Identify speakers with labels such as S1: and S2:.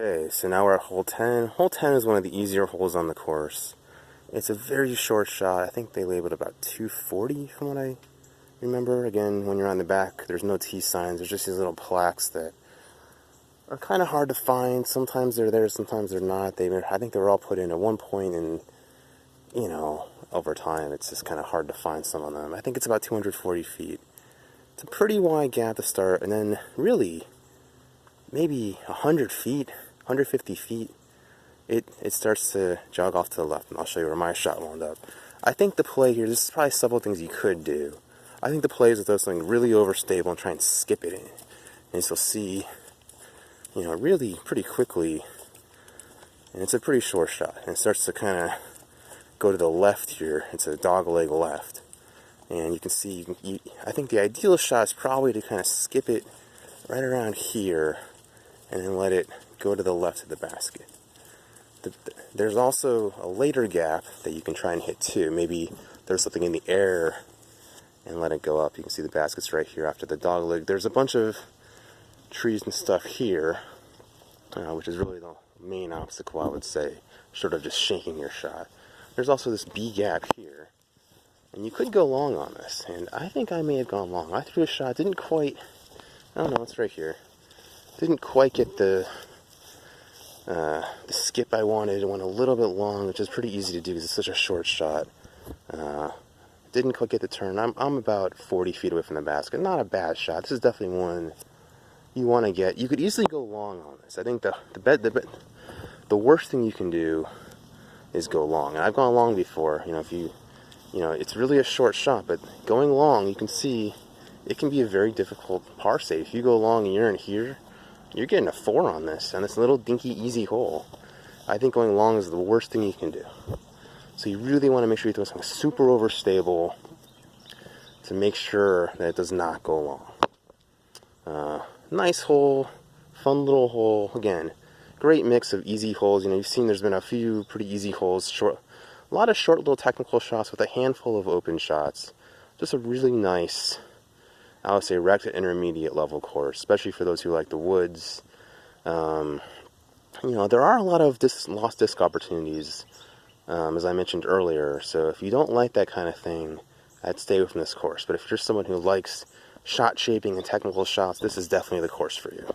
S1: Okay, so now we're at hole 10. Hole 10 is one of the easier holes on the course. It's a very short shot. I think they labeled about 240 from what I remember. Again, when you're on the back, there's no T signs. There's just these little plaques that are kind of hard to find. Sometimes they're there, sometimes they're not. I think they were all put in at one point, and, over time, it's just kind of hard to find some of them. I think it's about 240 feet. It's a pretty wide gap to start, and then really, maybe 100 feet, 150 feet, it starts to jog off to the left, and I'll show you where my shot wound up. I think the play here, there's probably several things you could do. I think the play is to throw something really overstable and try and skip it in. And you'll see, really pretty quickly, and it's a pretty short shot, and it starts to kind of go to the left here. It's a dog leg left. And you can see, I think the ideal shot is probably to kind of skip it right around here, and then let it go to the left of the basket. There's also a later gap that you can try and hit too. Maybe there's something in the air and let it go up. You can see the basket's right here after the dog leg. There's a bunch of trees and stuff here, which is really the main obstacle, I would say, sort of just shanking your shot. There's also this B gap here, and you could go long on this, and I think I may have gone long. I threw a shot, didn't quite, I don't know, it's right here. Didn't quite get the skip I wanted. It went a little bit long, which is pretty easy to do because it's such a short shot. Didn't quite get the turn. I'm about 40 feet away from the basket. Not a bad shot. This is definitely one you want to get. You could easily go long on this. I think the worst thing you can do is go long. And I've gone long before. It's really a short shot, but going long, you can see it can be a very difficult par save. If you go long and you're in here, you're getting a 4 on this little dinky easy hole. I think going long is the worst thing you can do. So you really want to make sure you throw something super overstable to make sure that it does not go long. Nice hole, fun little hole. Again, great mix of easy holes. You've seen there's been a few pretty easy holes, a lot of short little technical shots with a handful of open shots. Just a really nice, I would say, rec to intermediate level course, especially for those who like the woods. There are a lot of lost disc opportunities, as I mentioned earlier, so if you don't like that kind of thing, I'd stay away from this course. But if you're someone who likes shot shaping and technical shots, this is definitely the course for you.